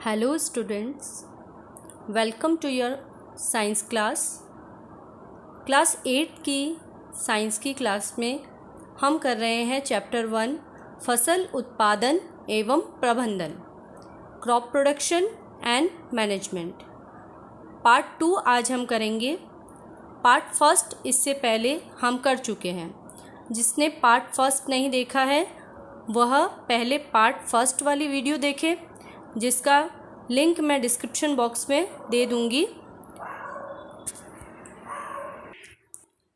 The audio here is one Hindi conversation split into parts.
Hello students, welcome to your science class 8 की साइंस की क्लास में हम कर रहे हैं चैप्टर 1 फसल उत्पादन एवं प्रबंधन, crop production and management. Part 2 आज हम करेंगे। पार्ट फर्स्ट इससे पहले हम कर चुके हैं। जिसने पार्ट फर्स्ट नहीं देखा है वह पहले पार्ट फर्स्ट वाली वीडियो देखे, जिसका लिंक मैं डिस्क्रिप्शन बॉक्स में दे दूंगी।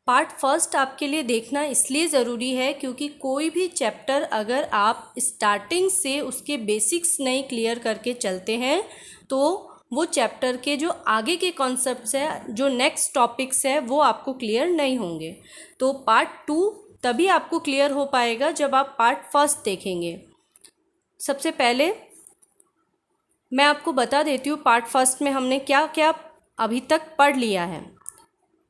पार्ट फर्स्ट आपके लिए देखना इसलिए ज़रूरी है क्योंकि कोई भी चैप्टर अगर आप स्टार्टिंग से उसके बेसिक्स नहीं क्लियर करके चलते हैं तो वो चैप्टर के जो आगे के कॉन्सेप्ट्स है, जो नेक्स्ट टॉपिक्स है, वो आपको क्लियर नहीं होंगे। तो पार्ट 2 तभी आपको क्लियर हो पाएगा जब आप पार्ट फर्स्ट देखेंगे। सबसे पहले मैं आपको बता देती हूँ पार्ट फर्स्ट में हमने क्या क्या अभी तक पढ़ लिया है।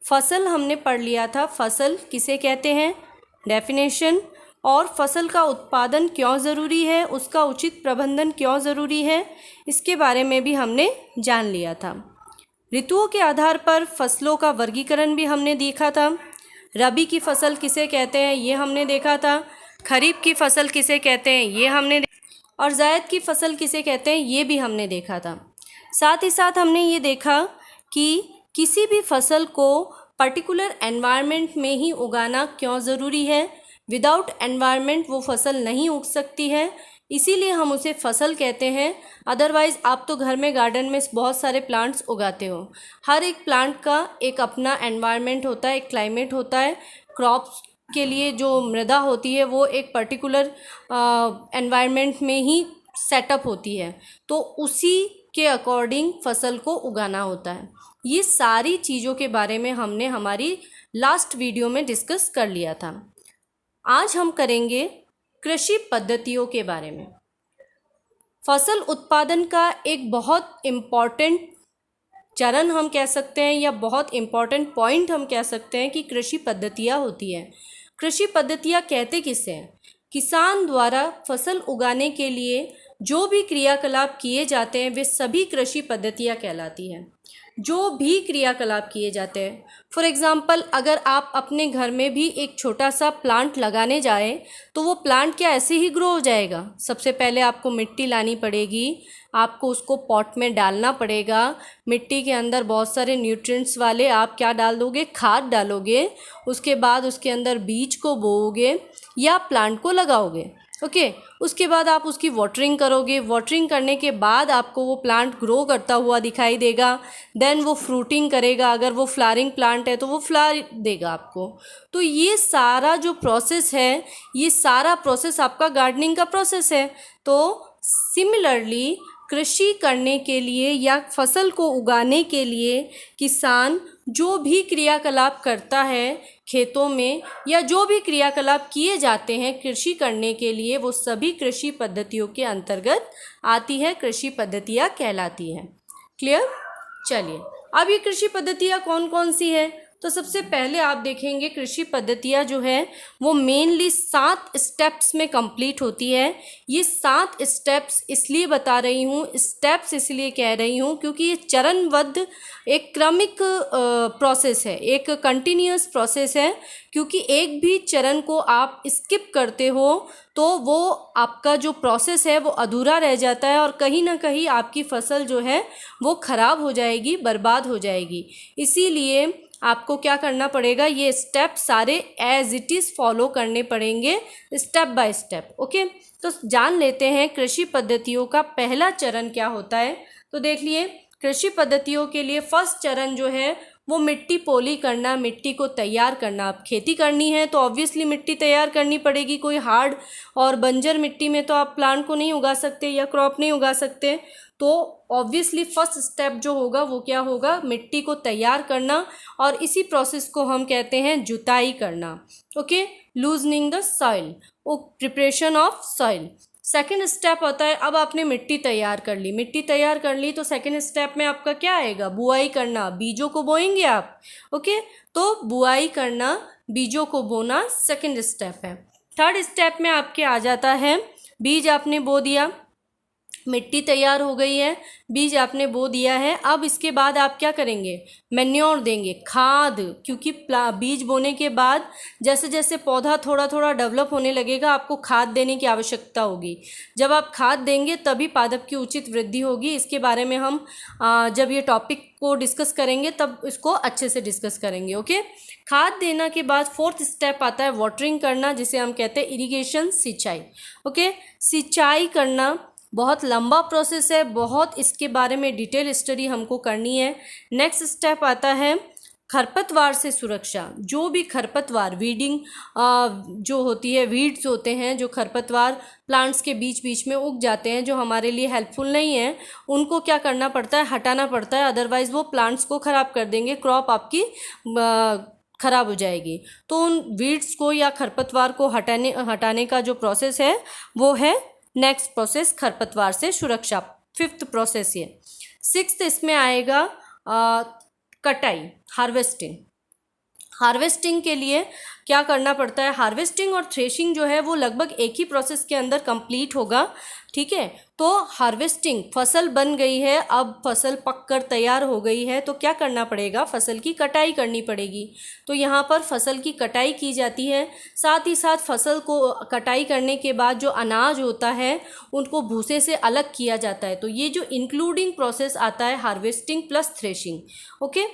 फसल हमने पढ़ लिया था, फसल किसे कहते हैं, डेफिनेशन, और फसल का उत्पादन क्यों ज़रूरी है, उसका उचित प्रबंधन क्यों ज़रूरी है, इसके बारे में भी हमने जान लिया था। ऋतुओं के आधार पर फसलों का वर्गीकरण भी हमने देखा था। रबी की फसल किसे कहते हैं ये हमने देखा था। खरीफ की फसल किसे कहते हैं ये हमने और जायद की फसल किसे कहते हैं ये भी हमने देखा था। साथ ही साथ हमने ये देखा कि किसी भी फसल को पर्टिकुलर एनवायरनमेंट में ही उगाना क्यों ज़रूरी है। विदाउट एनवायरनमेंट वो फसल नहीं उग सकती है, इसीलिए हम उसे फसल कहते हैं। अदरवाइज़ आप तो घर में गार्डन में बहुत सारे प्लांट्स उगाते हो। हर एक प्लांट का एक अपना एनवायरनमेंट होता है, एक क्लाइमेट होता है। क्रॉप्स के लिए जो मृदा होती है वो एक पर्टिकुलर एनवायरनमेंट में ही सेटअप होती है, तो उसी के अकॉर्डिंग फसल को उगाना होता है। ये सारी चीज़ों के बारे में हमने हमारी लास्ट वीडियो में डिस्कस कर लिया था। आज हम करेंगे कृषि पद्धतियों के बारे में। फसल उत्पादन का एक बहुत इम्पॉर्टेंट चरण हम कह सकते हैं या बहुत इम्पॉर्टेंट पॉइंट हम कह सकते हैं कि कृषि पद्धतियाँ होती हैं। कृषि पद्धतियाँ कहते किसे हैं? किसान द्वारा फसल उगाने के लिए जो भी क्रियाकलाप किए जाते हैं वे सभी कृषि पद्धतियाँ कहलाती हैं। जो भी क्रियाकलाप किए जाते हैं, फॉर एग्ज़ाम्पल अगर आप अपने घर में भी एक छोटा सा प्लांट लगाने जाएं तो वो प्लांट क्या ऐसे ही ग्रो हो जाएगा? सबसे पहले आपको मिट्टी लानी पड़ेगी, आपको उसको पॉट में डालना पड़ेगा। मिट्टी के अंदर बहुत सारे न्यूट्रिएंट्स वाले आप क्या डाल दोगे, खाद डालोगे। उसके बाद उसके अंदर बीज को बोओगे या प्लांट को लगाओगे। ओके, उसके बाद आप उसकी वाटरिंग करोगे। वाटरिंग करने के बाद आपको वो प्लांट ग्रो करता हुआ दिखाई देगा। देन वो फ्रूटिंग करेगा, अगर वो फ्लावरिंग प्लांट है तो वो फ्लावर देगा आपको। तो ये सारा जो प्रोसेस है, ये सारा प्रोसेस आपका गार्डनिंग का प्रोसेस है। तो सिमिलरली कृषि करने के लिए या फसल को उगाने के लिए किसान जो भी क्रियाकलाप करता है खेतों में, या जो भी क्रियाकलाप किए जाते हैं कृषि करने के लिए, वो सभी कृषि पद्धतियों के अंतर्गत आती है, कृषि पद्धतियाँ कहलाती हैं। क्लियर? चलिए, अब ये कृषि पद्धतियाँ कौन कौन सी है? तो सबसे पहले आप देखेंगे कृषि पद्धतियाँ जो है वो मेनली 7 स्टेप्स में कंप्लीट होती है। ये 7 स्टेप्स इसलिए बता रही हूँ, स्टेप्स इसलिए कह रही हूँ क्योंकि ये चरणबद्ध एक क्रमिक प्रोसेस है, एक कंटिन्यूअस प्रोसेस है। क्योंकि एक भी चरण को आप स्किप करते हो तो वो आपका जो प्रोसेस है वो अधूरा रह जाता है और कहीं ना कहीं आपकी फसल जो है वो ख़राब हो जाएगी, बर्बाद हो जाएगी। इसीलिए आपको क्या करना पड़ेगा, ये स्टेप सारे एज इट इज़ फॉलो करने पड़ेंगे, स्टेप बाय स्टेप। ओके, तो जान लेते हैं कृषि पद्धतियों का पहला चरण क्या होता है। तो देख लिए, कृषि पद्धतियों के लिए फर्स्ट चरण जो है वो मिट्टी पोली करना, मिट्टी को तैयार करना। अब खेती करनी है तो ऑब्वियसली मिट्टी तैयार करनी पड़ेगी। कोई हार्ड और बंजर मिट्टी में तो आप प्लांट को नहीं उगा सकते या क्रॉप नहीं उगा सकते। तो ऑब्वियसली फर्स्ट स्टेप जो होगा वो क्या होगा, मिट्टी को तैयार करना, और इसी प्रोसेस को हम कहते हैं जुताई करना। ओके, लूजनिंग द सॉइल, वो preparation of soil. Second step होता है, अब आपने मिट्टी तैयार कर ली, मिट्टी तैयार कर ली तो सेकेंड स्टेप में आपका क्या आएगा, बुआई करना। बीजों को बोएंगे आप। ओके, तो बुआई करना, बीजों को बोना सेकेंड स्टेप है। थर्ड स्टेप में आपके आ जाता है, बीज आपने बो दिया, मिट्टी तैयार हो गई है, बीज आपने बो दिया है। अब इसके बाद आप क्या करेंगे, मैन्योर देंगे, खाद, क्योंकि बीज बोने के बाद जैसे जैसे पौधा थोड़ा थोड़ा डेवलप होने लगेगा आपको खाद देने की आवश्यकता होगी। जब आप खाद देंगे तभी पादप की उचित वृद्धि होगी। इसके बारे में हम जब ये टॉपिक को डिस्कस करेंगे तब इसको अच्छे से डिस्कस करेंगे। ओके, खाद देना के बाद फोर्थ स्टेप आता है वाटरिंग करना, जिसे हम कहते हैं इरिगेशन, सिंचाई। ओके, सिंचाई करना बहुत लंबा प्रोसेस है, बहुत इसके बारे में डिटेल स्टडी हमको करनी है। नेक्स्ट स्टेप आता है खरपतवार से सुरक्षा। जो भी खरपतवार, वीडिंग जो होती है, वीड्स होते हैं जो खरपतवार प्लांट्स के बीच बीच में उग जाते हैं, जो हमारे लिए हेल्पफुल नहीं है, उनको क्या करना पड़ता है, हटाना पड़ता है, अदरवाइज़ वो प्लांट्स को ख़राब कर देंगे, क्रॉप आपकी ख़राब हो जाएगी। तो उन वीड्स को या खरपतवार को हटाने का जो प्रोसेस है वो है नेक्स्ट प्रोसेस, खरपतवार से सुरक्षा, फिफ्थ प्रोसेस ये। सिक्स्थ इसमें आएगा कटाई, हार्वेस्टिंग। हार्वेस्टिंग के लिए क्या करना पड़ता है, हार्वेस्टिंग और थ्रेशिंग जो है वो लगभग एक ही प्रोसेस के अंदर कंप्लीट होगा। ठीक है, तो हार्वेस्टिंग, फसल बन गई है, अब फसल पककर तैयार हो गई है, तो क्या करना पड़ेगा, फसल की कटाई करनी पड़ेगी। तो यहाँ पर फसल की कटाई की जाती है। साथ ही साथ फसल को कटाई करने के बाद जो अनाज होता है उनको भूसे से अलग किया जाता है। तो ये जो इंक्लूडिंग प्रोसेस आता है हार्वेस्टिंग प्लस थ्रेशिंग। ओके,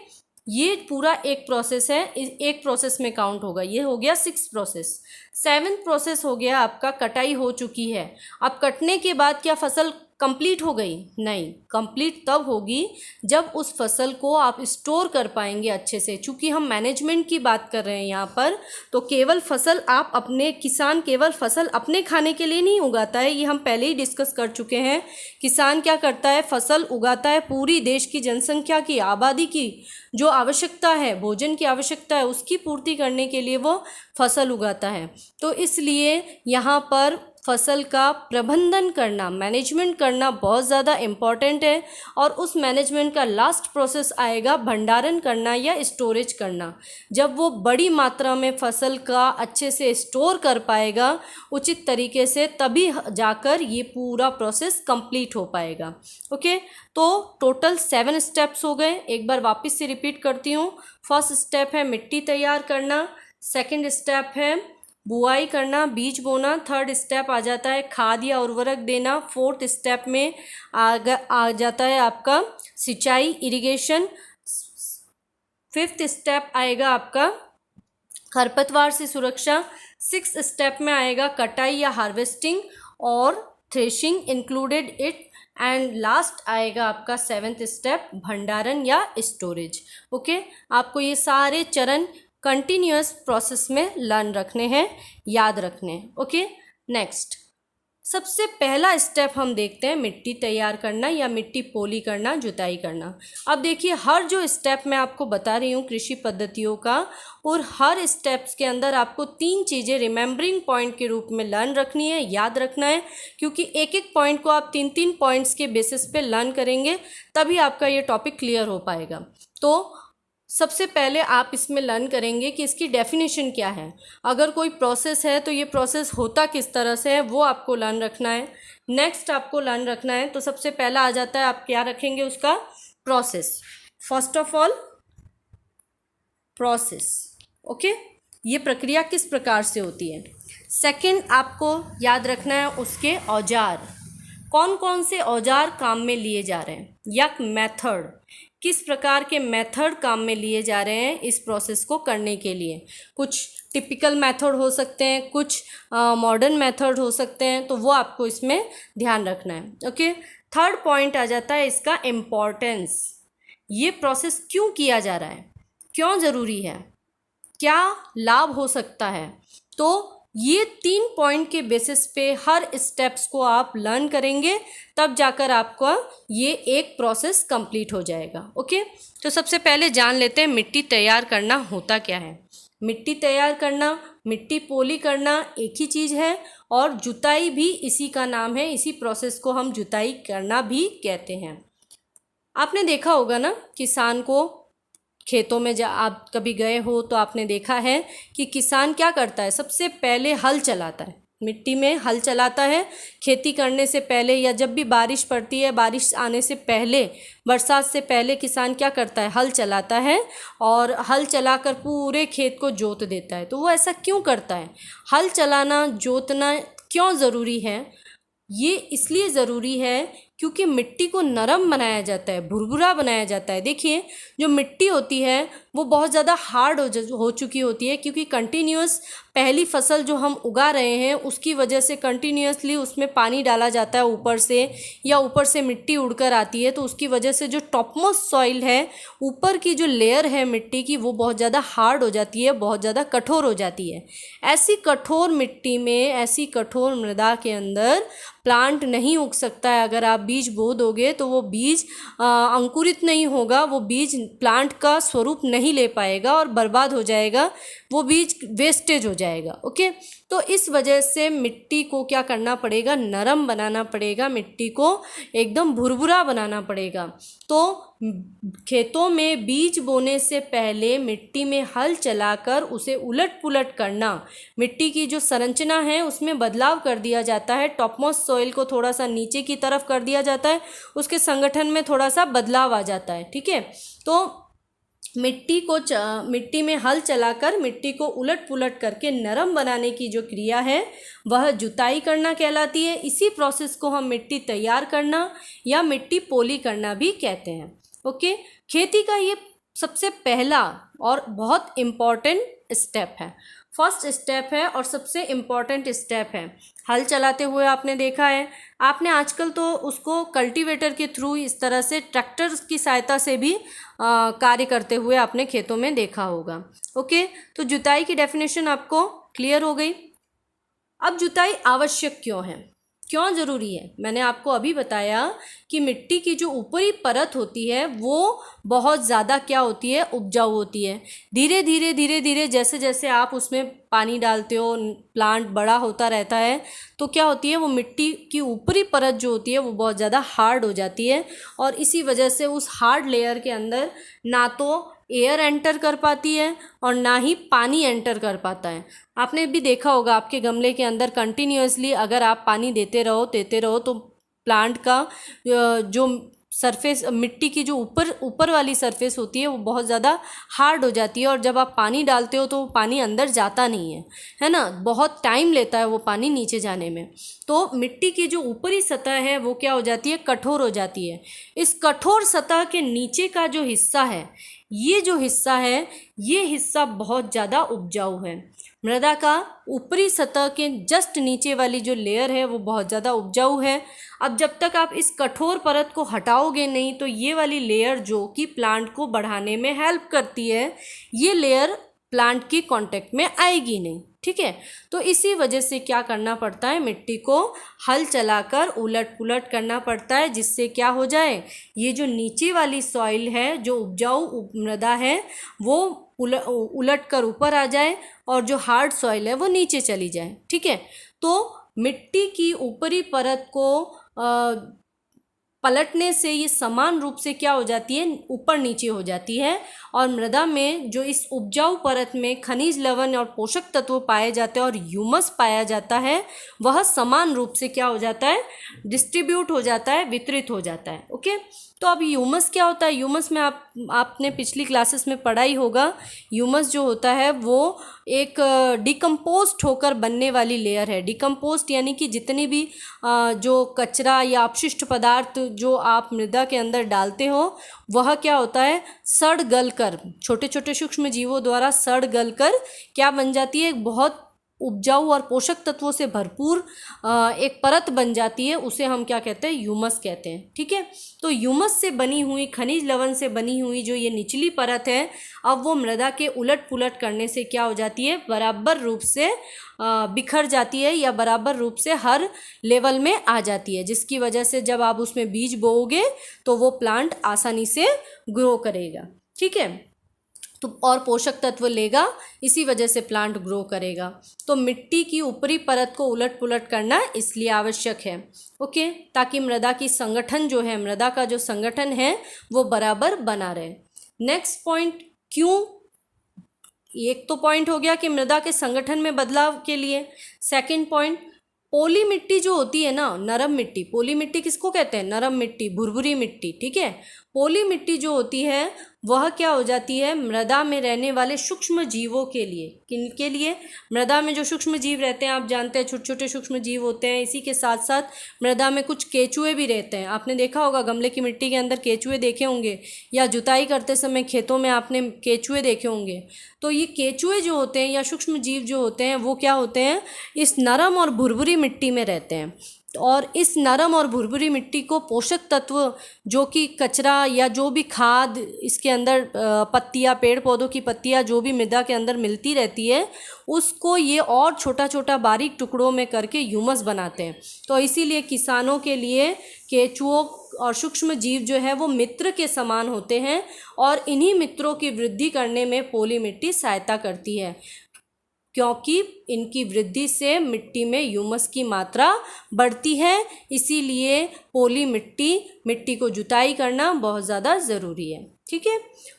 ये पूरा एक प्रोसेस है, एक प्रोसेस में काउंट होगा। ये हो गया सिक्स प्रोसेस। सेवन्थ प्रोसेस हो गया आपका कटाई हो चुकी है। अब कटने के बाद क्या फसल कंप्लीट हो गई? नहीं, कंप्लीट तब होगी जब उस फसल को आप स्टोर कर पाएंगे अच्छे से। चूँकि हम मैनेजमेंट की बात कर रहे हैं यहाँ पर, तो केवल फसल आप अपने, किसान केवल फसल अपने खाने के लिए नहीं उगाता है, ये हम पहले ही डिस्कस कर चुके हैं। किसान क्या करता है, फसल उगाता है पूरी देश की जनसंख्या की, आबादी की जो आवश्यकता है, भोजन की आवश्यकता है, उसकी पूर्ति करने के लिए वो फसल उगाता है। तो इसलिए यहाँ पर फसल का प्रबंधन करना, मैनेजमेंट करना बहुत ज़्यादा इम्पॉर्टेंट है। और उस मैनेजमेंट का लास्ट प्रोसेस आएगा भंडारण करना या स्टोरेज करना। जब वो बड़ी मात्रा में फसल का अच्छे से स्टोर कर पाएगा उचित तरीके से, तभी जाकर ये पूरा प्रोसेस कंप्लीट हो पाएगा। ओके, तो टोटल 7 स्टेप्स हो गए। एक बार वापस से रिपीट करती हूँ। फर्स्ट स्टेप है मिट्टी तैयार करना, सेकंड स्टेप है बुआई करना, बीज बोना, थर्ड स्टेप आ जाता है खाद या उर्वरक देना, फोर्थ स्टेप में आ जाता है आपका सिंचाई, इरिगेशन, फिफ्थ स्टेप आएगा आपका खरपतवार से सुरक्षा, सिक्स्थ स्टेप में आएगा कटाई या हार्वेस्टिंग और threshing included it, and last आएगा आपका सेवेंथ स्टेप भंडारण या स्टोरेज। ओके, आपको ये सारे चरण कंटिन्यूअस प्रोसेस में लर्न रखने हैं, याद रखने हैं। ओके, नेक्स्ट सबसे पहला स्टेप हम देखते हैं मिट्टी तैयार करना या मिट्टी पोली करना, जुताई करना। अब देखिए, हर जो स्टेप मैं आपको बता रही हूँ कृषि पद्धतियों का, और हर स्टेप्स के अंदर आपको 3 चीज़ें रिमेंबरिंग पॉइंट के रूप में लर्न रखनी है, याद रखना है। क्योंकि एक एक पॉइंट को आप 3-3 पॉइंट्स के बेसिस पे लर्न करेंगे तभी आपका ये टॉपिक क्लियर हो पाएगा। तो सबसे पहले आप इसमें लर्न करेंगे कि इसकी डेफिनेशन क्या है। अगर कोई प्रोसेस है तो ये प्रोसेस होता किस तरह से है, वो आपको लर्न रखना है। नेक्स्ट आपको लर्न रखना है, तो सबसे पहला आ जाता है, आप क्या रखेंगे उसका, process. First of all process, okay, ये प्रक्रिया किस प्रकार से होती है। सेकंड आपको याद रखना है उसके औजार, कौन कौन से औजार काम में लिए जा रहे हैं, या मेथड, किस प्रकार के मेथड काम में लिए जा रहे हैं इस प्रोसेस को करने के लिए। कुछ टिपिकल मेथड हो सकते हैं, कुछ मॉडर्न मेथड हो सकते हैं, तो वो आपको इसमें ध्यान रखना है। ओके, थर्ड पॉइंट आ जाता है इसका इम्पॉर्टेंस, ये प्रोसेस क्यों किया जा रहा है, क्यों ज़रूरी है, क्या लाभ हो सकता है। तो ये 3 पॉइंट के बेसिस पे हर स्टेप्स को आप लर्न करेंगे, तब जाकर आपका ये एक प्रोसेस कंप्लीट हो जाएगा। ओके, तो सबसे पहले जान लेते हैं मिट्टी तैयार करना होता क्या है। मिट्टी तैयार करना, मिट्टी पोली करना एक ही चीज़ है, और जुताई भी इसी का नाम है, इसी प्रोसेस को हम जुताई करना भी कहते हैं। आपने देखा होगा ना, किसान को खेतों में आप कभी गए हो तो आपने देखा है कि किसान क्या करता है, सबसे पहले हल चलाता है, मिट्टी में हल चलाता है। खेती करने से पहले या जब भी बारिश पड़ती है, बारिश आने से पहले, बरसात से पहले किसान क्या करता है, हल चलाता है और हल चलाकर पूरे खेत को जोत देता है। तो वो ऐसा क्यों करता है? हल चलाना, जोतना क्यों ज़रूरी है? ये इसलिए ज़रूरी है क्योंकि मिट्टी को नरम बनाया जाता है, भुरभुरा बनाया जाता है। देखिए, जो मिट्टी होती है वो बहुत ज़्यादा हार्ड हो चुकी होती है, क्योंकि कंटिन्यूअस पहली फसल जो हम उगा रहे हैं उसकी वजह से कंटिन्यूअसली उसमें पानी डाला जाता है ऊपर से, या ऊपर से मिट्टी उड़कर आती है, तो उसकी वजह से जो टॉपमोस्ट सॉइल है, ऊपर की जो लेयर है मिट्टी की, वो बहुत ज़्यादा हार्ड हो जाती है, बहुत ज़्यादा कठोर हो जाती है। ऐसी कठोर मिट्टी में, ऐसी कठोर मृदा के अंदर प्लांट नहीं उग सकता है। अगर आप बीज बो दोगे तो वो बीज अंकुरित नहीं होगा, वो बीज प्लांट का स्वरूप नहीं ले पाएगा और बर्बाद हो जाएगा, वो बीज वेस्टेज हो जाएगा। ओके, तो इस वजह से मिट्टी को क्या करना पड़ेगा, नरम बनाना पड़ेगा, मिट्टी को एकदम भुरभुरा बनाना पड़ेगा। तो खेतों में बीज बोने से पहले मिट्टी में हल चलाकर उसे उलट पुलट करना, मिट्टी की जो संरचना है उसमें बदलाव कर दिया जाता है, टॉपमोस्ट सॉइल को थोड़ा सा नीचे की तरफ कर दिया जाता है, उसके संगठन में थोड़ा सा बदलाव आ जाता है। ठीक है, तो मिट्टी में हल चलाकर मिट्टी को उलट पुलट करके नरम बनाने की जो क्रिया है वह जुताई करना कहलाती है। इसी प्रोसेस को हम मिट्टी तैयार करना या मिट्टी पोली करना भी कहते हैं। ओके, खेती का ये सबसे पहला और बहुत इम्पॉर्टेंट स्टेप है, फर्स्ट स्टेप है और सबसे इम्पॉर्टेंट स्टेप है। हल चलाते हुए आपने देखा है, आपने आजकल तो उसको कल्टीवेटर के थ्रू, इस तरह से ट्रैक्टर की सहायता से भी कार्य करते हुए आपने खेतों में देखा होगा। ओके, तो जुताई की डेफिनेशन आपको क्लियर हो गई। अब जुताई आवश्यक क्यों है, क्यों ज़रूरी है? मैंने आपको अभी बताया कि मिट्टी की जो ऊपरी परत होती है वो बहुत ज़्यादा क्या होती है, उपजाऊ होती है। धीरे धीरे जैसे जैसे आप उसमें पानी डालते हो, प्लांट बड़ा होता रहता है, तो क्या होती है, वो मिट्टी की ऊपरी परत जो होती है वो बहुत ज़्यादा हार्ड हो जाती है, और इसी वजह से उस हार्ड लेयर के अंदर ना तो एयर एंटर कर पाती है और ना ही पानी एंटर कर पाता है। आपने भी देखा होगा आपके गमले के अंदर कंटिन्यूअसली अगर आप पानी देते रहो तो प्लांट का जो सरफेस, मिट्टी की जो ऊपर वाली सरफेस होती है वो बहुत ज़्यादा हार्ड हो जाती है, और जब आप पानी डालते हो तो वो पानी अंदर जाता नहीं है ना, बहुत टाइम लेता है वो पानी नीचे जाने में। तो मिट्टी की जो ऊपरी सतह है वो क्या हो जाती है, कठोर हो जाती है। इस कठोर सतह के नीचे का जो हिस्सा है, ये जो हिस्सा है, ये हिस्सा बहुत ज़्यादा उपजाऊ है। मृदा का ऊपरी सतह के जस्ट नीचे वाली जो लेयर है वो बहुत ज़्यादा उपजाऊ है। अब जब तक आप इस कठोर परत को हटाओगे नहीं तो ये वाली लेयर जो कि प्लांट को बढ़ाने में हेल्प करती है, ये लेयर प्लांट की कांटेक्ट में आएगी नहीं। ठीक है, तो इसी वजह से क्या करना पड़ता है, मिट्टी को हल चलाकर उलट पुलट करना पड़ता है, जिससे क्या हो जाए, ये जो नीचे वाली सॉइल है, जो उपजाऊ मृदा है, वो उलट कर ऊपर आ जाए और जो हार्ड सॉइल है वो नीचे चली जाए। ठीक है, तो मिट्टी की ऊपरी परत को पलटने से ये समान रूप से क्या हो जाती है, ऊपर नीचे हो जाती है, और मृदा में जो इस उपजाऊ परत में खनिज, लवण और पोषक तत्व पाए जाते हैं और ह्यूमस पाया जाता है, वह समान रूप से क्या हो जाता है, डिस्ट्रीब्यूट हो जाता है, वितरित हो जाता है। ओके, तो अब ह्यूमस क्या होता है? ह्यूमस में आपने पिछली क्लासेस में पढ़ा ही होगा। ह्यूमस जो होता है वो एक डिकम्पोस्ट होकर बनने वाली लेयर है। डिकम्पोस्ट यानी कि जितनी भी जो कचरा या अपशिष्ट पदार्थ जो आप मृदा के अंदर डालते हो, वह क्या होता है, सड़ गल कर, छोटे छोटे सूक्ष्म जीवों द्वारा सड़ गल कर क्या बन जाती है, एक बहुत उपजाऊ और पोषक तत्वों से भरपूर एक परत बन जाती है। उसे हम क्या कहते हैं, ह्यूमस कहते हैं। ठीक है, तो ह्यूमस से बनी हुई, खनिज लवण से बनी हुई जो ये निचली परत है, अब वो मृदा के उलट पुलट करने से क्या हो जाती है, बराबर रूप से बिखर जाती है या बराबर रूप से हर लेवल में आ जाती है, जिसकी वजह से जब आप उसमें बीज बोओगे तो वो प्लांट आसानी से ग्रो करेगा। ठीक है, तो और पोषक तत्व लेगा, इसी वजह से प्लांट ग्रो करेगा। तो मिट्टी की ऊपरी परत को उलट पुलट करना इसलिए आवश्यक है। ओके, ताकि मृदा की संगठन जो है, मृदा का जो संगठन है वो बराबर बना रहे। नेक्स्ट पॉइंट, क्यों एक तो पॉइंट हो गया कि मृदा के संगठन में बदलाव के लिए। सेकंड पॉइंट, पोली मिट्टी जो होती है ना, नरम मिट्टी, पोली मिट्टी किसको कहते हैं? नरम मिट्टी, भुरभुरी मिट्टी, ठीक है। पोली मिट्टी जो होती है वह क्या हो जाती है? मृदा में रहने वाले सूक्ष्म जीवों के लिए। किन के लिए? मृदा में जो सूक्ष्म जीव रहते हैं, आप जानते हैं छोटे छोटे सूक्ष्म जीव होते हैं। इसी के साथ साथ मृदा में कुछ केचुए भी रहते हैं। आपने देखा होगा गमले की मिट्टी के अंदर केचुए देखे होंगे, या जुताई करते समय खेतों में आपने केचुए देखे होंगे। तो ये केचुए जो होते हैं या सूक्ष्म जीव जो होते हैं वो क्या होते हैं? इस नरम और भुरभुरी मिट्टी में रहते हैं। और इस नरम और भुरभुरी मिट्टी को पोषक तत्व जो कि कचरा या जो भी खाद इसके अंदर पत्तियाँ, पेड़ पौधों की पत्तियाँ जो भी मृदा के अंदर मिलती रहती है, उसको ये और छोटा छोटा बारीक टुकड़ों में करके ह्यूमस बनाते हैं। तो इसीलिए किसानों के लिए केचुओं और सूक्ष्म जीव जो है वो मित्र के समान होते हैं, और इन्हीं मित्रों की वृद्धि करने में पोली मिट्टी सहायता करती है, क्योंकि इनकी वृद्धि से मिट्टी में ह्यूमस की मात्रा बढ़ती है। इसीलिए पोली मिट्टी को जुताई करना बहुत ज़्यादा ज़रूरी है, ठीक है।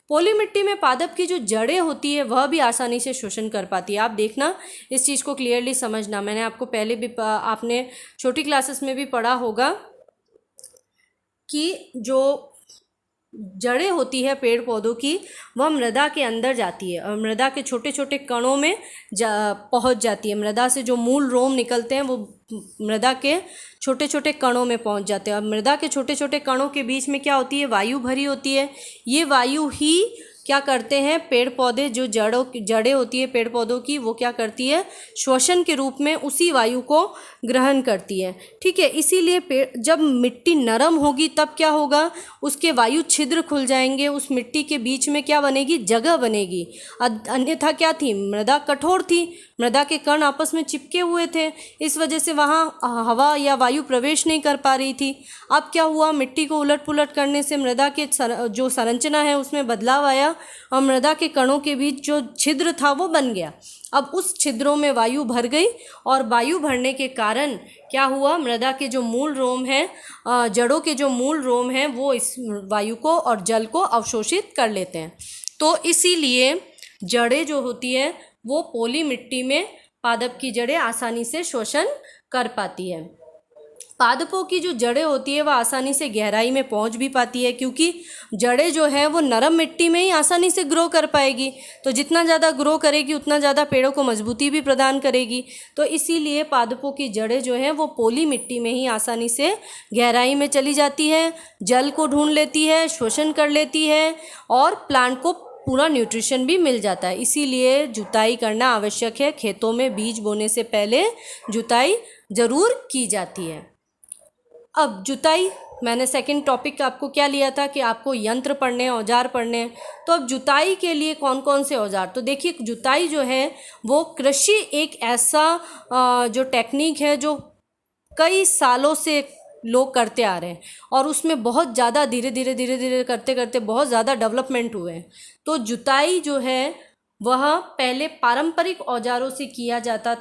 पोली मिट्टी में पादप की जो जड़ें होती है वह भी आसानी से शोषण कर पाती है। आप देखना, इस चीज़ को क्लियरली समझना। मैंने आपको पहले भी आपने छोटी क्लासेस में भी पढ़ा होगा कि जो जड़ें होती है पेड़ पौधों की, वह मृदा के अंदर जाती है और मृदा के छोटे छोटे कणों में पहुंच जाती है। मृदा से जो मूल रोम निकलते हैं वो मृदा के छोटे छोटे कणों में पहुंच जाते हैं, और मृदा के छोटे छोटे कणों के बीच में क्या होती है? वायु भरी होती है। ये वायु ही क्या करते हैं? पेड़ पौधे, जो जड़ें होती है पेड़ पौधों की, वो क्या करती है? श्वसन के रूप में उसी वायु को ग्रहण करती है, ठीक है। इसीलिए जब मिट्टी नरम होगी तब क्या होगा? उसके वायु छिद्र खुल जाएंगे, उस मिट्टी के बीच में क्या बनेगी? जगह बनेगी। अन्यथा क्या थी? मृदा कठोर थी, मृदा के कण आपस में चिपके हुए थे, इस वजह से वहाँ हवा या वायु प्रवेश नहीं कर पा रही थी। अब क्या हुआ? मिट्टी को उलट पुलट करने से मृदा के जो संरचना है उसमें बदलाव आया, और मृदा के कणों के बीच जो छिद्र था वो बन गया। अब उस छिद्रों में वायु भर गई, और वायु भरने के कारण क्या हुआ? मृदा के जो मूल रोम हैं, जड़ों के जो मूल रोम हैं, वो इस वायु को और जल को अवशोषित कर लेते हैं। तो इसीलिए जड़ें जो होती है वो पोली मिट्टी में पादप की जड़ें आसानी से शोषण कर पाती है। पादपों की जो जड़ें होती है वह आसानी से गहराई में पहुंच भी पाती है, क्योंकि जड़ें जो है वो नरम मिट्टी में ही आसानी से ग्रो कर पाएगी। तो जितना ज़्यादा ग्रो करेगी उतना ज़्यादा पेड़ों को मजबूती भी प्रदान करेगी। तो इसीलिए पादपों की जड़ें जो हैं वो पोली मिट्टी में ही आसानी से गहराई में चली जाती है, जल को ढूंढ लेती है, शोषण कर लेती है, और प्लांट को पूरा न्यूट्रिशन भी मिल जाता है। इसीलिए जुताई करना आवश्यक है। खेतों में बीज बोने से पहले जुताई ज़रूर की जाती है। अब जुताई, मैंने सेकंड टॉपिक आपको क्या लिया था कि आपको यंत्र पढ़ने हैं, औजार पढ़ने हैं। तो अब जुताई के लिए कौन कौन से औजार? तो देखिए, जुताई जो है वो कृषि एक ऐसा जो टेक्निक है जो कई सालों से लोग करते आ रहे हैं, और उसमें बहुत ज़्यादा धीरे धीरे करते करते बहुत ज़्यादा डेवलपमेंट हुए हैं। तो जुताई जो है वह पहले पारंपरिक औजारों से किया जाता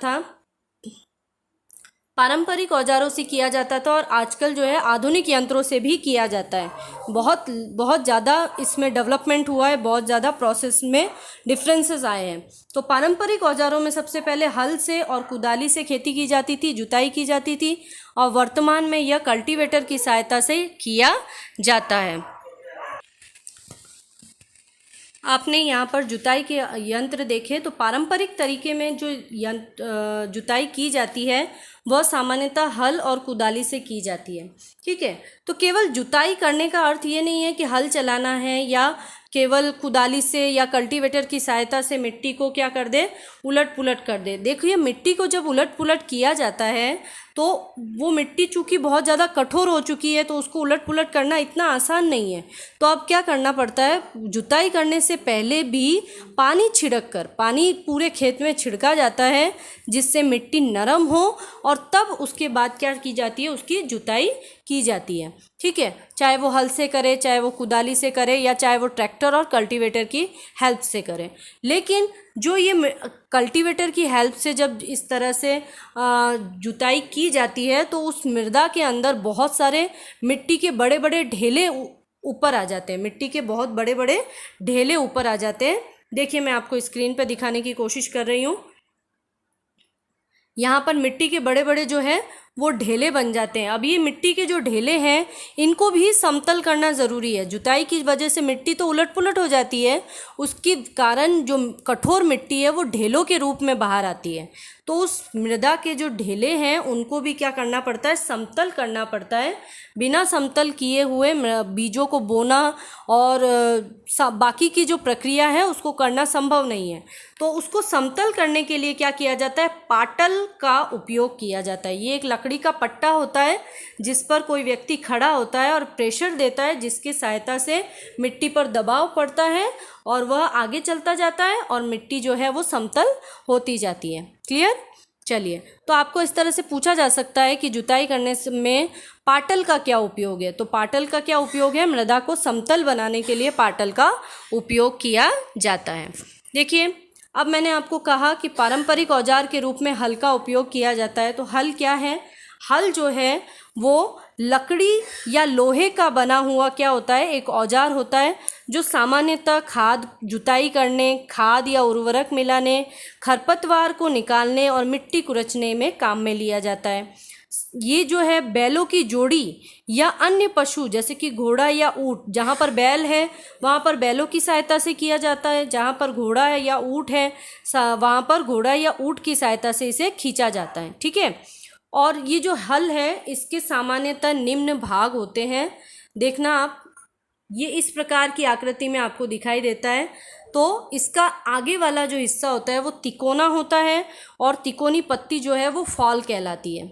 था, और आजकल जो है आधुनिक यंत्रों से भी किया जाता है। बहुत ज़्यादा इसमें डेवलपमेंट हुआ है, बहुत ज़्यादा प्रोसेस में डिफरेंसेस आए हैं। तो पारंपरिक औजारों में सबसे पहले हल से और कुदाली से खेती की जाती थी, जुताई की जाती थी, और वर्तमान में यह कल्टीवेटर की सहायता से किया जाता है। आपने यहाँ पर जुताई के यंत्र देखे, तो पारंपरिक तरीके में जो जुताई की जाती है वह सामान्यतः हल और कुदाली से की जाती है, ठीक है। तो केवल जुताई करने का अर्थ ये नहीं है कि हल चलाना है या केवल कुदाली से या कल्टीवेटर की सहायता से मिट्टी को क्या कर दे? उलट पुलट कर दे। देखिए, मिट्टी को जब उलट पुलट किया जाता है तो वो मिट्टी चूँकि बहुत ज़्यादा कठोर हो चुकी है, तो उसको उलट पुलट करना इतना आसान नहीं है। तो अब क्या करना पड़ता है? जुताई करने से पहले भी पानी पूरे खेत में छिड़का जाता है, जिससे मिट्टी नरम हो, और तब उसके बाद क्या की जाती है? उसकी जुताई की जाती है, ठीक है। चाहे वो हल से करे, चाहे वो कुदाली से करे, या चाहे वो ट्रैक्टर और कल्टीवेटर की हेल्प से करे। लेकिन जो ये कल्टीवेटर की हेल्प से जब इस तरह से जुताई की जाती है, तो उस मृदा के अंदर बहुत सारे मिट्टी के बड़े बड़े ढेले ऊपर आ जाते हैं, मिट्टी के बहुत बड़े बड़े ढेले ऊपर आ जाते हैं, देखिए मैं आपको स्क्रीन पर दिखाने की कोशिश कर रही हूँ। यहाँ पर मिट्टी के बड़े बड़े जो है वो ढेले बन जाते हैं। अब ये मिट्टी के जो ढेले हैं इनको भी समतल करना ज़रूरी है। जुताई की वजह से मिट्टी तो उलट पुलट हो जाती है, उसके कारण जो कठोर मिट्टी है वो ढेलों के रूप में बाहर आती है। तो उस मृदा के जो ढेले हैं उनको भी क्या करना पड़ता है, समतल करना पड़ता है। बिना समतल किए हुए बीजों को बोना और बाकी की जो प्रक्रिया है उसको करना संभव नहीं है। तो उसको समतल करने के लिए क्या किया जाता है, पाटल का उपयोग किया जाता है। ये एक लकड़ी का पट्टा होता है जिस पर कोई व्यक्ति खड़ा होता है और प्रेशर देता है, जिसकी सहायता से मिट्टी पर दबाव पड़ता है और वह आगे चलता जाता है और मिट्टी जो है वो समतल होती जाती है। क्लियर? चलिए, तो आपको इस तरह से पूछा जा सकता है कि जुताई करने में पाटल का क्या उपयोग है। तो पाटल का क्या उपयोग है, मृदा को समतल बनाने के लिए पाटल का उपयोग किया जाता है। देखिए, अब मैंने आपको कहा कि पारंपरिक औजार के रूप में हल का उपयोग किया जाता है। तो हल क्या है, हल जो है वो लकड़ी या लोहे का बना हुआ क्या होता है, एक औजार होता है जो सामान्यतः खाद जुताई करने, खाद या उर्वरक मिलाने, खरपतवार को निकालने और मिट्टी कुचलने में काम में लिया जाता है। ये जो है बैलों की जोड़ी या अन्य पशु जैसे कि घोड़ा या ऊँट, जहाँ पर बैल है वहाँ पर बैलों की सहायता से किया जाता है, जहाँ पर घोड़ा है या ऊँट है वहाँ पर घोड़ा या ऊँट की सहायता से इसे खींचा जाता है। ठीक है। और ये जो हल है इसके सामान्यतः निम्न भाग होते हैं। देखना आप, ये इस प्रकार की आकृति में आपको दिखाई देता है। तो इसका आगे वाला जो हिस्सा होता है वो तिकोना होता है और तिकोनी पत्ती जो है वो फॉल कहलाती है।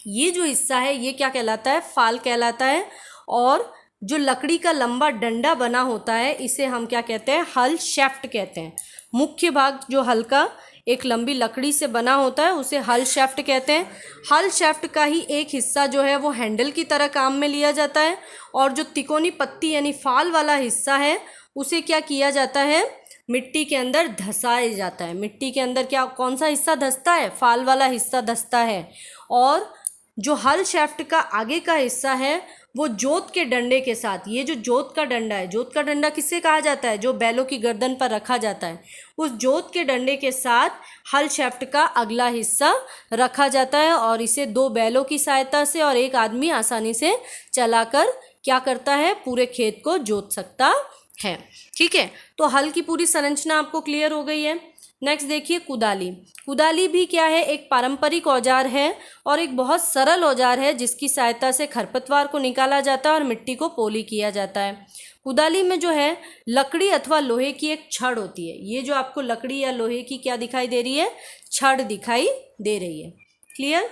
ये जो हिस्सा है ये क्या कहलाता है, फाल कहलाता है। और जो लकड़ी का लंबा डंडा बना होता है इसे हम क्या कहते हैं, हल शैफ्ट कहते हैं। मुख्य भाग जो हल का एक लंबी लकड़ी से बना होता है उसे हल शैफ्ट कहते हैं। हल शैफ्ट का ही एक हिस्सा जो है वो हैंडल की तरह काम में लिया जाता है और जो तिकोनी पत्ती यानी फाल वाला हिस्सा है उसे क्या किया जाता है, मिट्टी के अंदर धंसाया जाता है। मिट्टी के अंदर क्या कौन सा हिस्सा धंसता है, फाल वाला हिस्सा धंसता है। और जो हल शैफ्ट का आगे का हिस्सा है वो जोत के डंडे के साथ, ये जो जोत का डंडा है, जोत का डंडा किससे कहा जाता है, जो बैलों की गर्दन पर रखा जाता है, उस जोत के डंडे के साथ हल शैफ्ट का अगला हिस्सा रखा जाता है और इसे दो बैलों की सहायता से और एक आदमी आसानी से चलाकर क्या करता है, पूरे खेत को जोत सकता है। ठीक है, तो हल की पूरी संरचना आपको क्लियर हो गई है। नेक्स्ट देखिए कुदाली। कुदाली भी क्या है, एक पारंपरिक औजार है और एक बहुत सरल औजार है जिसकी सहायता से खरपतवार को निकाला जाता है और मिट्टी को पोली किया जाता है। कुदाली में जो है लकड़ी अथवा लोहे की एक छड़ होती है। ये जो आपको लकड़ी या लोहे की क्या दिखाई दे रही है, छड़ दिखाई दे रही है। क्लियर?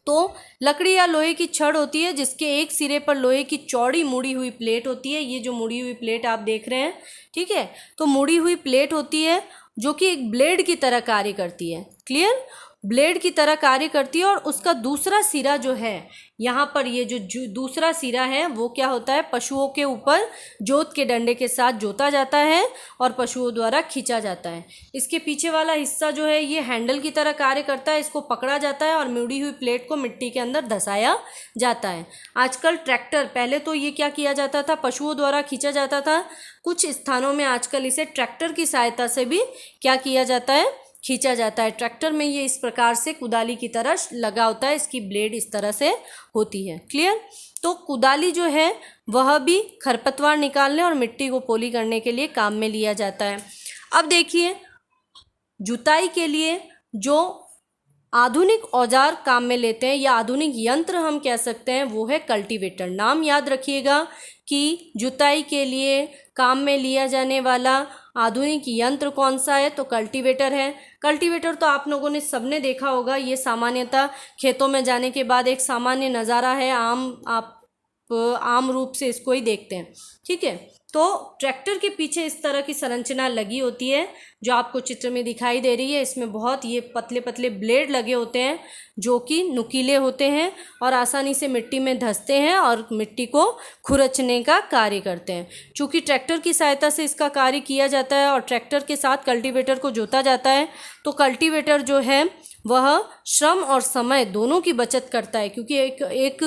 तो लकड़ी या लोहे की छड़ होती है जिसके एक सिरे पर लोहे की चौड़ी मुड़ी हुई प्लेट होती है। ये जो मुड़ी हुई प्लेट आप देख रहे हैं, ठीक है, तो मुड़ी हुई प्लेट होती है जो कि एक ब्लेड की तरह कार्य करती है। क्लियर? ब्लेड की तरह कार्य करती है और उसका दूसरा सिरा जो है, यहाँ पर ये जो दूसरा सिरा है वो क्या होता है, पशुओं के ऊपर जोत के डंडे के साथ जोता जाता है और पशुओं द्वारा खींचा जाता है। इसके पीछे वाला हिस्सा जो है ये हैंडल की तरह कार्य करता है, इसको पकड़ा जाता है और मुड़ी हुई प्लेट को मिट्टी के अंदर धंसाया जाता है। आजकल ट्रैक्टर, पहले तो ये क्या किया जाता था, पशुओं द्वारा खींचा जाता था। कुछ स्थानों में आजकल इसे ट्रैक्टर की सहायता से भी क्या किया जाता है, खींचा जाता है। ट्रैक्टर में ये इस प्रकार से कुदाली की तरह लगा होता है, इसकी ब्लेड इस तरह से होती है। क्लियर? तो कुदाली जो है वह भी खरपतवार निकालने और मिट्टी को पोली करने के लिए काम में लिया जाता है। अब देखिए, जुताई के लिए जो आधुनिक औजार काम में लेते हैं या आधुनिक यंत्र हम कह सकते हैं वो है कल्टीवेटर। नाम याद रखिएगा कि जुताई के लिए काम में लिया जाने वाला आधुनिक यंत्र कौन सा है, तो कल्टीवेटर है। कल्टीवेटर तो आप लोगों ने सबने देखा होगा, ये सामान्यतः खेतों में जाने के बाद एक सामान्य नज़ारा है, आम रूप से इसको ही देखते हैं। ठीक है, तो ट्रैक्टर के पीछे इस तरह की संरचना लगी होती है जो आपको चित्र में दिखाई दे रही है। इसमें बहुत ये पतले पतले ब्लेड लगे होते हैं जो कि नुकीले होते हैं और आसानी से मिट्टी में धंसते हैं और मिट्टी को खुरचने का कार्य करते हैं। चूँकि ट्रैक्टर की सहायता से इसका कार्य किया जाता है और ट्रैक्टर के साथ कल्टीवेटर को जोता जाता है, तो कल्टीवेटर जो है वह श्रम और समय दोनों की बचत करता है, क्योंकि एक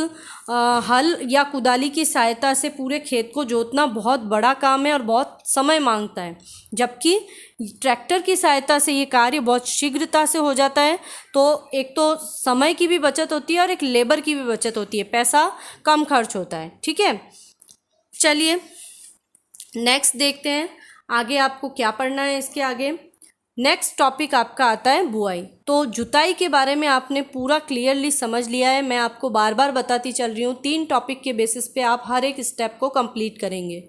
हल या कुदाली की सहायता से पूरे खेत को जोतना बहुत बड़ा काम है और बहुत समय मांगता है, जबकि ट्रैक्टर की सहायता से ये कार्य बहुत शीघ्रता से हो जाता है। तो एक तो समय की भी बचत होती है और एक लेबर की भी बचत होती है, पैसा कम खर्च होता है। ठीक है, चलिए नेक्स्ट देखते हैं आगे आपको क्या पढ़ना है। इसके आगे नेक्स्ट टॉपिक आपका आता है बुआई। तो जुताई के बारे में आपने पूरा क्लियरली समझ लिया है, मैं आपको बार बार बताती चल रही हूँ। 3 टॉपिक के बेसिस पे आप हर एक स्टेप को कंप्लीट करेंगे।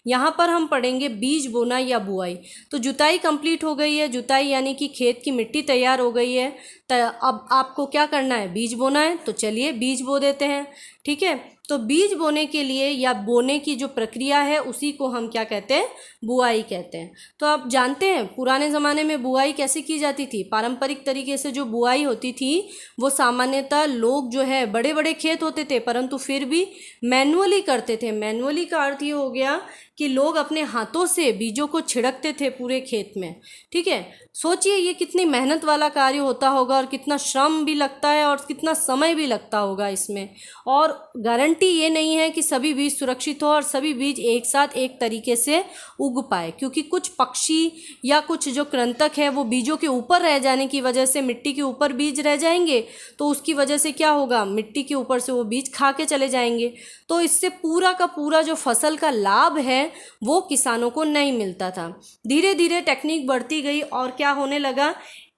यहाँ पर हम पढ़ेंगे बीज बोना या बुआई। तो जुताई कंप्लीट हो गई है, जुताई यानी कि खेत की मिट्टी तैयार हो गई है। अब आपको क्या करना है, बीज बोना है। तो चलिए बीज बो देते हैं। ठीक है, तो बीज बोने के लिए या बोने की जो प्रक्रिया है उसी को हम क्या कहते हैं, बुआई कहते हैं। तो आप जानते हैं पुराने ज़माने में बुआई कैसे की जाती थी। पारंपरिक तरीके से जो बुआई होती थी वो सामान्यतः लोग जो है, बड़े बड़े खेत होते थे परंतु फिर भी मैनुअली करते थे। मैनुअली का अर्थ ये हो गया कि लोग अपने हाथों से बीजों को छिड़कते थे पूरे खेत में। ठीक है, सोचिए ये कितनी मेहनत वाला कार्य होता होगा और कितना श्रम भी लगता है और कितना समय भी लगता होगा इसमें। और गारंटी ये नहीं है कि सभी बीज सुरक्षित हो और सभी बीज एक साथ एक तरीके से उग पाए, क्योंकि कुछ पक्षी या कुछ जो कृंतक है वो बीजों के ऊपर रह जाने की वजह से, मिट्टी के ऊपर बीज रह जाएंगे तो उसकी वजह से क्या होगा, मिट्टी के ऊपर से वो बीज खा के चले जाएंगे। तो इससे पूरा का पूरा जो फसल का लाभ है वो किसानों को नहीं मिलता था। धीरे धीरे टेक्निक बढ़ती गई और क्या होने लगा,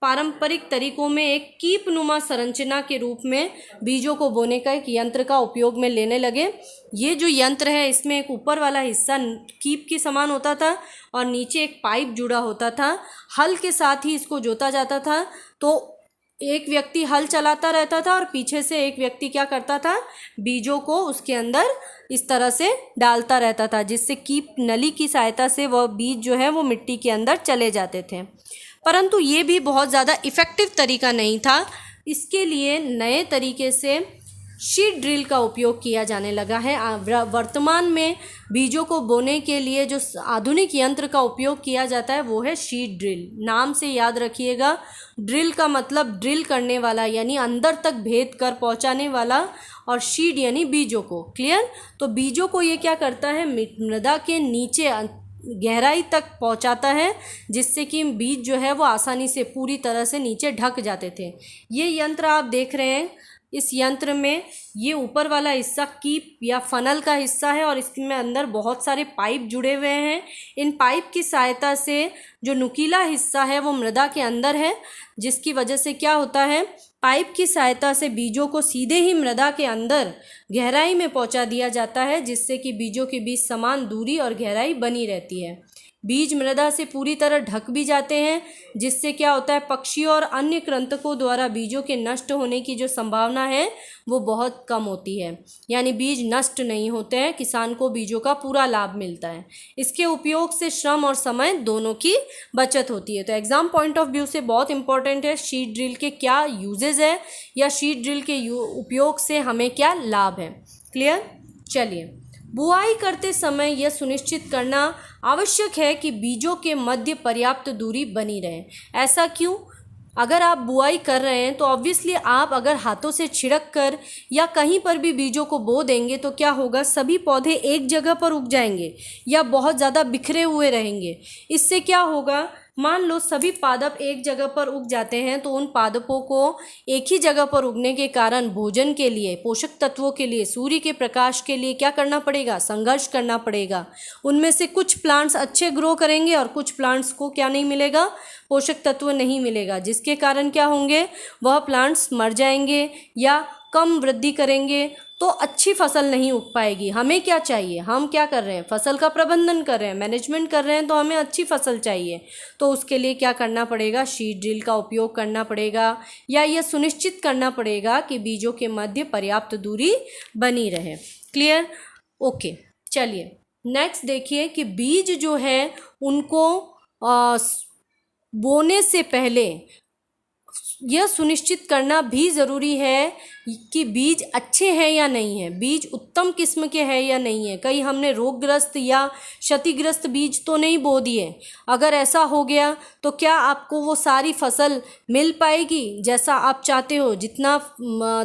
पारंपरिक तरीकों में एक कीप नुमा संरचना के रूप में बीजों को बोने का एक यंत्र का उपयोग में लेने लगे। ये जो यंत्र है इसमें एक ऊपर वाला हिस्सा कीप के समान होता था और नीचे एक पाइप जुड़ा होता था। हल के साथ ही इसको जोता जाता था। तो एक व्यक्ति हल चलाता रहता था और पीछे से एक व्यक्ति क्या करता था, बीजों को उसके अंदर इस तरह से डालता रहता था, जिससे कीप नली की सहायता से वह बीज जो है वो मिट्टी के अंदर चले जाते थे। परंतु ये भी बहुत ज़्यादा इफ़ेक्टिव तरीका नहीं था। इसके लिए नए तरीके से सीड ड्रिल का उपयोग किया जाने लगा है। वर्तमान में बीजों को बोने के लिए जो आधुनिक यंत्र का उपयोग किया जाता है वो है सीड ड्रिल। नाम से याद रखिएगा, ड्रिल का मतलब ड्रिल करने वाला यानी अंदर तक भेद कर पहुंचाने वाला, और सीड यानी बीजों को। क्लियर? तो बीजों को ये क्या करता है, मृदा के नीचे गहराई तक पहुंचाता है, जिससे कि बीज जो है वो आसानी से पूरी तरह से नीचे ढक जाते थे। ये यंत्र आप देख रहे हैं, इस यंत्र में ये ऊपर वाला हिस्सा कीप या फनल का हिस्सा है और इसमें अंदर बहुत सारे पाइप जुड़े हुए हैं। इन पाइप की सहायता से जो नुकीला हिस्सा है वो मृदा के अंदर है, जिसकी वजह से क्या होता है, पाइप की सहायता से बीजों को सीधे ही मृदा के अंदर गहराई में पहुंचा दिया जाता है, जिससे कि बीजों के बीच समान दूरी और गहराई बनी रहती है। बीज मृदा से पूरी तरह ढक भी जाते हैं, जिससे क्या होता है, पक्षियों और अन्य कृंतकों द्वारा बीजों के नष्ट होने की जो संभावना है वो बहुत कम होती है। यानी बीज नष्ट नहीं होते हैं, किसान को बीजों का पूरा लाभ मिलता है। इसके उपयोग से श्रम और समय दोनों की बचत होती है। तो एग्जाम पॉइंट ऑफ व्यू से बहुत इंपॉर्टेंट है सीड ड्रिल के क्या यूजेज है या सीड ड्रिल के उपयोग से हमें क्या लाभ है। क्लियर? चलिए, बुआई करते समय यह सुनिश्चित करना आवश्यक है कि बीजों के मध्य पर्याप्त दूरी बनी रहे। ऐसा क्यों? अगर आप बुआई कर रहे हैं तो ऑब्वियसली आप अगर हाथों से छिड़क कर या कहीं पर भी बीजों को बो देंगे तो क्या होगा, सभी पौधे एक जगह पर उग जाएंगे या बहुत ज़्यादा बिखरे हुए रहेंगे। इससे क्या होगा, मान लो सभी पादप एक जगह पर उग जाते हैं तो उन पादपों को एक ही जगह पर उगने के कारण भोजन के लिए, पोषक तत्वों के लिए, सूर्य के प्रकाश के लिए क्या करना पड़ेगा, संघर्ष करना पड़ेगा। उनमें से कुछ प्लांट्स अच्छे ग्रो करेंगे और कुछ प्लांट्स को क्या नहीं मिलेगा, पोषक तत्व नहीं मिलेगा, जिसके कारण क्या होंगे, वह प्लांट्स मर जाएंगे या कम वृद्धि करेंगे, तो अच्छी फसल नहीं उग पाएगी। हमें क्या चाहिए, हम क्या कर रहे हैं, फसल का प्रबंधन कर रहे हैं, मैनेजमेंट कर रहे हैं, तो हमें अच्छी फसल चाहिए। तो उसके लिए क्या करना पड़ेगा, सीड ड्रिल का उपयोग करना पड़ेगा या यह सुनिश्चित करना पड़ेगा कि बीजों के मध्य पर्याप्त दूरी बनी रहे। क्लियर? ओके, चलिए नेक्स्ट देखिए कि बीज जो है उनको बोने से पहले यह सुनिश्चित करना भी ज़रूरी है कि बीज अच्छे हैं या नहीं है, बीज उत्तम किस्म के हैं या नहीं है, कहीं हमने रोगग्रस्त या क्षतिग्रस्त बीज तो नहीं बो दिए। अगर ऐसा हो गया तो क्या आपको वो सारी फसल मिल पाएगी जैसा आप चाहते हो? जितना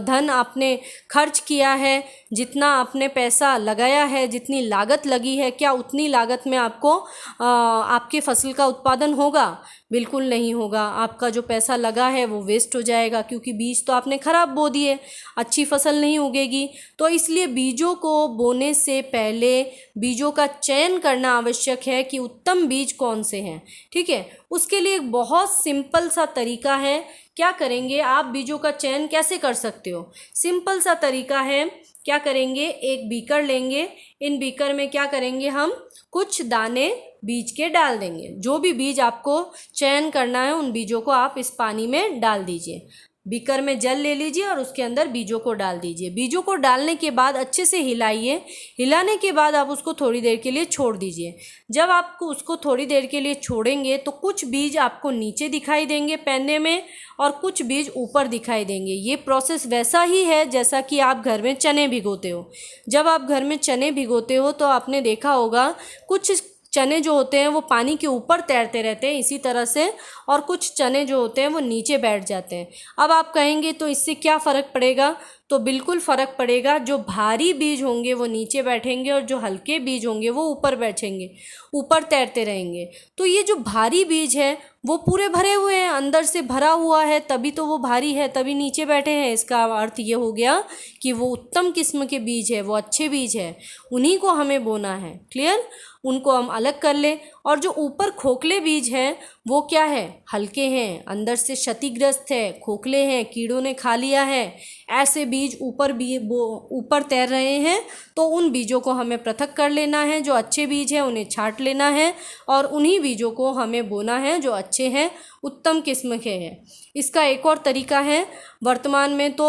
धन आपने खर्च किया है, जितना आपने पैसा लगाया है, जितनी लागत लगी है, क्या उतनी लागत में आपको आपके फसल का उत्पादन होगा? बिल्कुल नहीं होगा। आपका जो पैसा लगा है वो वेस्ट हो जाएगा, क्योंकि बीज तो आपने ख़राब बो दिए, अच्छी फसल नहीं उगेगी। तो इसलिए बीजों को बोने से पहले बीजों का चयन करना आवश्यक है कि उत्तम बीज कौन से हैं। ठीक है, उसके लिए एक बहुत सिंपल सा तरीका है। क्या करेंगे आप? बीजों का चयन कैसे कर सकते हो? सिंपल सा तरीका है। क्या करेंगे? एक बीकर लेंगे, इन बीकर में क्या करेंगे हम? कुछ दाने बीज के डाल देंगे। जो भी बीज आपको चयन करना है उन बीजों को आप इस पानी में डाल दीजिए। बीकर में जल ले लीजिए और उसके अंदर बीजों को डाल दीजिए। बीजों को डालने के बाद अच्छे से हिलाइए। हिलाने के बाद आप उसको थोड़ी देर के लिए छोड़ दीजिए। जब आपको उसको थोड़ी देर के लिए छोड़ेंगे तो कुछ बीज आपको नीचे दिखाई देंगे पैने में और कुछ बीज ऊपर दिखाई देंगे। ये प्रोसेस वैसा ही है जैसा कि आप घर में चने भिगोते हो। जब आप घर में चने भिगोते हो तो आपने देखा होगा कुछ चने जो होते हैं वो पानी के ऊपर तैरते रहते हैं इसी तरह से, और कुछ चने जो होते हैं वो नीचे बैठ जाते हैं। अब आप कहेंगे तो इससे क्या फ़र्क पड़ेगा? तो बिल्कुल फ़र्क पड़ेगा। जो भारी बीज होंगे वो नीचे बैठेंगे और जो हल्के बीज होंगे वो ऊपर बैठेंगे, ऊपर तैरते रहेंगे। तो ये जो भारी बीज है वो पूरे भरे हुए हैं, अंदर से भरा हुआ है, तभी तो वो भारी है, तभी नीचे बैठे हैं। इसका अर्थ ये हो गया कि वो उत्तम किस्म के बीज है, वो अच्छे बीज है, उन्हीं को हमें बोना है। क्लियर? उनको हम अलग कर ले। और जो ऊपर खोखले बीज हैं वो क्या है? हल्के हैं, अंदर से क्षतिग्रस्त है, खोखले हैं, कीड़ों ने खा लिया है। ऐसे बीज ऊपर तैर रहे हैं, तो उन बीजों को हमें पृथक कर लेना है। जो अच्छे बीज हैं उन्हें छांट लेना है और उन्हीं बीजों को हमें बोना है जो अच्छे हैं, उत्तम किस्म के हैं। इसका एक और तरीका है। वर्तमान में तो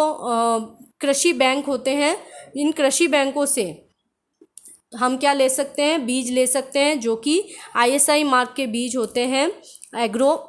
कृषि बैंक होते हैं, इन कृषि बैंकों से हम क्या ले सकते हैं? बीज ले सकते हैं जो कि ISI मार्क के बीज होते हैं। एग्रो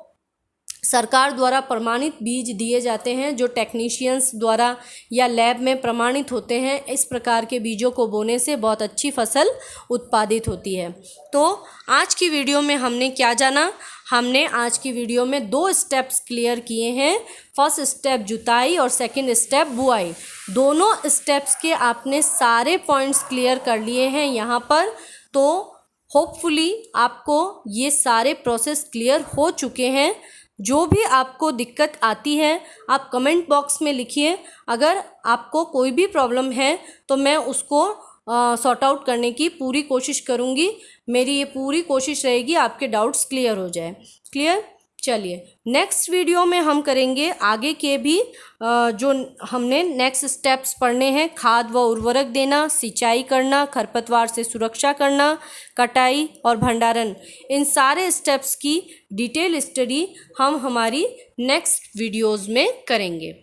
सरकार द्वारा प्रमाणित बीज दिए जाते हैं जो टेक्नीशियंस द्वारा या लैब में प्रमाणित होते हैं। इस प्रकार के बीजों को बोने से बहुत अच्छी फसल उत्पादित होती है। तो आज की वीडियो में हमने क्या जाना? हमने आज की वीडियो में 2 स्टेप्स क्लियर किए हैं। फर्स्ट स्टेप जुताई और सेकंड स्टेप बुआई। दोनों स्टेप्स के आपने सारे पॉइंट्स क्लियर कर लिए हैं यहाँ पर। तो होपफुली आपको ये सारे प्रोसेस क्लियर हो चुके हैं। जो भी आपको दिक्कत आती है आप कमेंट बॉक्स में लिखिए। अगर आपको कोई भी प्रॉब्लम है तो मैं उसको सॉर्ट आउट करने की पूरी कोशिश करूँगी। मेरी ये पूरी कोशिश रहेगी आपके डाउट्स क्लियर हो जाए। क्लियर? चलिए, नेक्स्ट वीडियो में हम करेंगे आगे के भी जो हमने नेक्स्ट स्टेप्स पढ़ने हैं। खाद व उर्वरक देना, सिंचाई करना, खरपतवार से सुरक्षा करना, कटाई और भंडारण, इन सारे स्टेप्स की डिटेल स्टडी हम हमारी नेक्स्ट वीडियोज़ में करेंगे।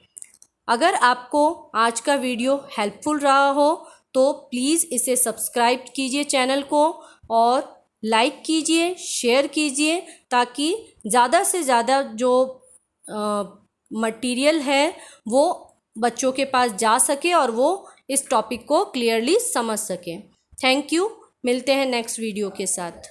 अगर आपको आज का वीडियो हेल्पफुल रहा हो तो प्लीज़ इसे सब्सक्राइब कीजिए चैनल को और लाइक कीजिए, शेयर कीजिए, ताकि ज़्यादा से ज़्यादा जो मटेरियल है वो बच्चों के पास जा सके और वो इस टॉपिक को क्लियरली समझ सकें। Thank you. मिलते हैं नेक्स्ट वीडियो के साथ।